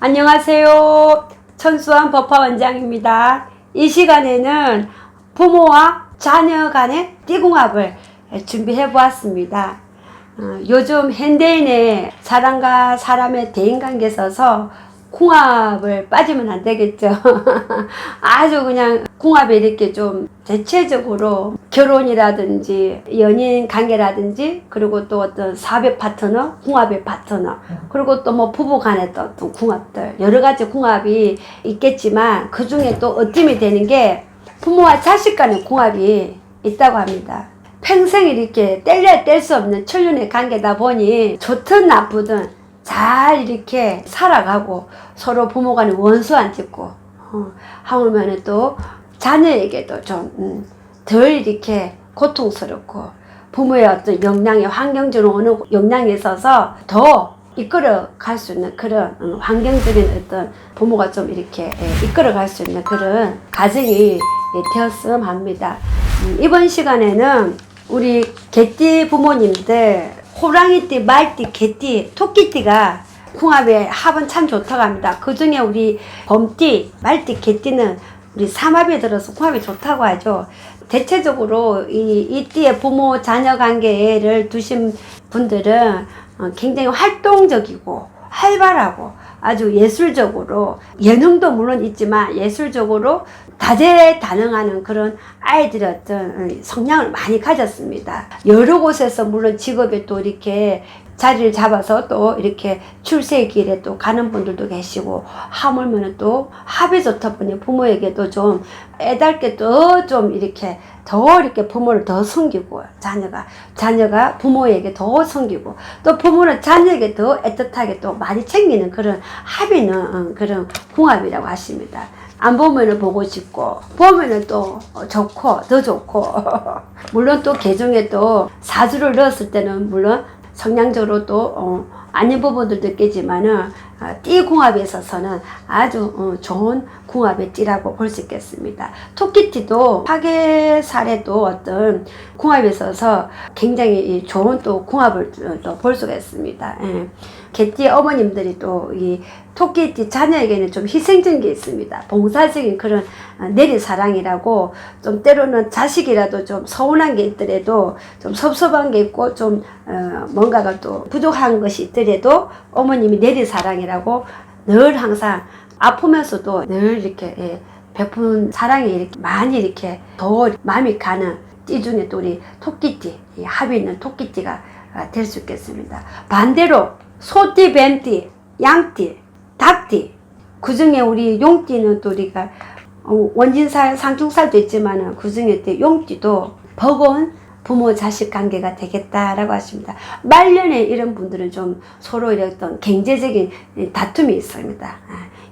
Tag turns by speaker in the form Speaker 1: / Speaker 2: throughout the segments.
Speaker 1: 안녕하세요. 천수환 법화원장입니다. 이 시간에는 부모와 자녀 간의 띠궁합을 준비해 보았습니다. 요즘 현대인의 사람과 사람의 대인관계에 있어서 궁합을 빠지면 안 되겠죠. 아주 그냥 궁합이 이렇게 좀 대체적으로 결혼이라든지 연인 관계라든지 그리고 또 어떤 사업의 파트너, 궁합의 파트너 그리고 또 뭐 부부 간의 또 어떤 궁합들 여러 가지 궁합이 있겠지만 그 중에 또 어뜸이 되는 게 부모와 자식 간의 궁합이 있다고 합니다. 평생 이렇게 뗄래야 뗄 수 없는 천륜의 관계다 보니 좋든 나쁘든 잘 이렇게 살아가고 서로 부모 간에 원수 안 짓고 하물며 또 자녀에게도 좀 덜 이렇게 고통스럽고 부모의 어떤 역량에 환경적으로 어느 역량에 있어서 더 이끌어 갈 수 있는 그런 환경적인 어떤 부모가 좀 이렇게 이끌어 갈 수 있는 그런 가정이 되었으면 합니다. 이번 시간에는 우리 개띠 부모님들 호랑이띠, 말띠, 개띠, 토끼띠가 궁합의 합은 참 좋다고 합니다. 그 중에 우리 범띠, 말띠, 개띠는 우리 삼합에 들어서 궁합이 좋다고 하죠. 대체적으로 이 띠의 부모 자녀 관계를 두신 분들은 굉장히 활동적이고 활발하고 아주 예술적으로 예능도 물론 있지만 예술적으로 다재다능하는 그런 아이들의 어떤 성향을 많이 가졌습니다. 여러 곳에서 물론 직업에 또 이렇게 자리를 잡아서 또 이렇게 출세길에 또 가는 분들도 계시고 하물며 또 합이 좋다 보니 부모에게도 좀 애달게 또 좀 이렇게 더 이렇게 부모를 더 섬기고 자녀가 부모에게 더 섬기고 또 부모는 자녀에게 더 애틋하게 또 많이 챙기는 그런 합이 있는 그런 궁합이라고 하십니다. 안 보면은 보고 싶고 보면은 또 좋고 더 좋고 물론 또 개중에 또 사주를 넣었을 때는 물론 성향적으로 또 아닌 부분들도 있겠지만은 띠 궁합에 있어서는 아주 좋은 궁합의 띠라고 볼 수 있겠습니다. 토끼띠도 화계살에도 어떤 궁합에 있어서 굉장히 좋은 또 궁합을 또 볼 수가 있습니다. 예. 개띠 어머님들이 또 이 토끼띠 자녀에게는 좀 희생적인 게 있습니다. 봉사적인 그런 내리사랑이라고 좀 때로는 자식이라도 좀 서운한 게 있더라도 좀 섭섭한 게 있고 좀 뭔가가 또 부족한 것이 있더라도 어머님이 내리사랑이라고 늘 항상 아프면서도 늘 이렇게 베푼 사랑이 이렇게 많이 이렇게 더 마음이 가는 띠 중에 또 우리 토끼띠 합이 있는 토끼띠가 될 수 있겠습니다. 반대로 소띠, 뱀띠, 양띠, 닭띠 그 중에 우리 용띠는 또 우리가 원진살, 상중살도 있지만 그 중에 또 용띠도 버거운 부모 자식 관계가 되겠다라고 하십니다. 말년에 이런 분들은 좀 서로 이랬던 경제적인 다툼이 있습니다.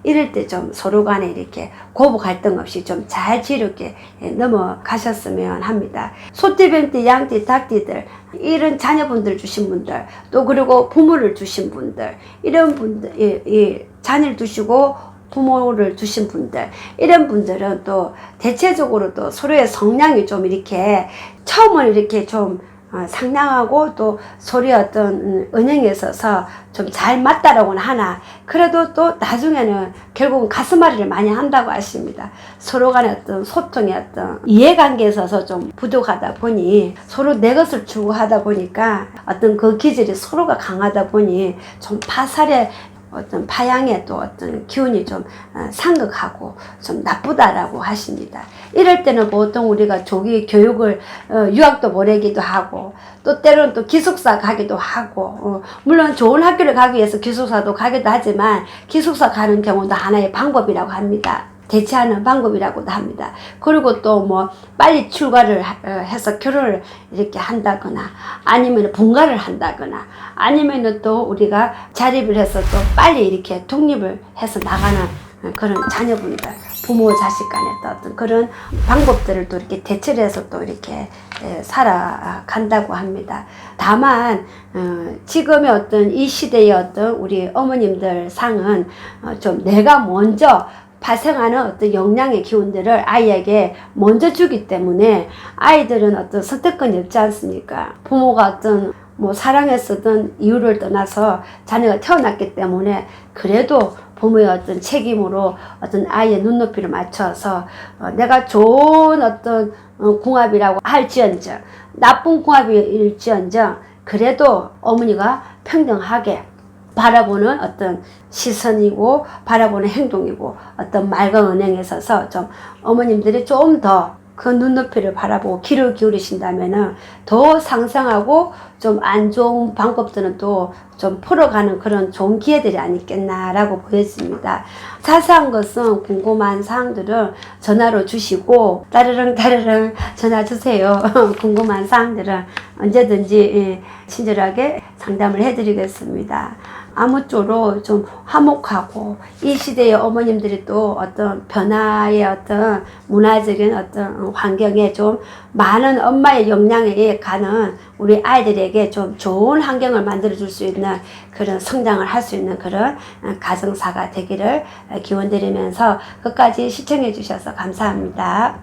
Speaker 1: 이럴 때 좀 서로 간에 이렇게 고부 갈등 없이 좀 잘 지롭게 넘어가셨으면 합니다. 소띠, 뱀띠, 양띠, 닭띠들 이런 자녀분들 주신 분들 또 그리고 부모를 주신 분들 이런 분들 자녀를 두시고 부모를 두신 분들 이런 분들은 또 대체적으로 또 서로의 성향이 좀 이렇게 처음은 이렇게 좀 상냥하고 또 서로의 어떤 은행에 있어서 좀 잘 맞다라고는 하나 그래도 또 나중에는 결국은 가슴앓이를 많이 한다고 하십니다. 서로 간의 어떤 소통의 어떤 이해관계에 있어서 좀 부족하다 보니 서로 내 것을 추구하다 보니까 어떤 그 기질이 서로가 강하다 보니 좀 파살의 어떤 파양의 또 어떤 기운이 좀 상극하고 좀 나쁘다라고 하십니다. 이럴 때는 보통 우리가 조기 교육을 유학도 보내기도 하고 또 때로는 또 기숙사 가기도 하고 물론 좋은 학교를 가기 위해서 기숙사도 가기도 하지만 기숙사 가는 경우도 하나의 방법이라고 합니다. 대체하는 방법이라고도 합니다. 그리고 또 뭐 빨리 출가를 해서 결혼을 이렇게 한다거나 아니면 분가를 한다거나 아니면 또 우리가 자립을 해서 또 빨리 이렇게 독립을 해서 나가는 그런 자녀분들 부모 자식 간의 어떤 그런 방법들을 또 이렇게 대체를 해서 또 이렇게 살아간다고 합니다. 다만 지금의 어떤 이 시대의 어떤 우리 어머님들 상은 좀 내가 먼저 발생하는 어떤 역량의 기운들을 아이에게 먼저 주기 때문에 아이들은 어떤 선택권이 없지 않습니까? 부모가 어떤 뭐 사랑했었던 이유를 떠나서 자녀가 태어났기 때문에 그래도 부모의 어떤 책임으로 어떤 아이의 눈높이를 맞춰서 내가 좋은 어떤 궁합이라고 할지언정, 나쁜 궁합일지언정, 그래도 어머니가 평등하게 바라보는 어떤 시선이고 바라보는 행동이고 어떤 맑은 은행에 있어서 좀 어머님들이 좀 더 그 눈높이를 바라보고 귀를 기울이신다면은 더 상상하고 좀 안 좋은 방법들은 또 좀 풀어가는 그런 좋은 기회들이 아니겠나라고 보여집니다. 자세한 것은 궁금한 사항들은 전화로 주시고 따르릉 전화 주세요. 궁금한 사항들은 언제든지 친절하게 상담을 해드리겠습니다. 아무쪼록 좀 화목하고 이 시대의 어머님들이 또 어떤 변화의 어떤 문화적인 어떤 환경에 좀 많은 엄마의 역량에 가는 우리 아이들에게 좀 좋은 환경을 만들어 줄 수 있는 그런 성장을 할 수 있는 그런 가정사가 되기를 기원드리면서 끝까지 시청해 주셔서 감사합니다.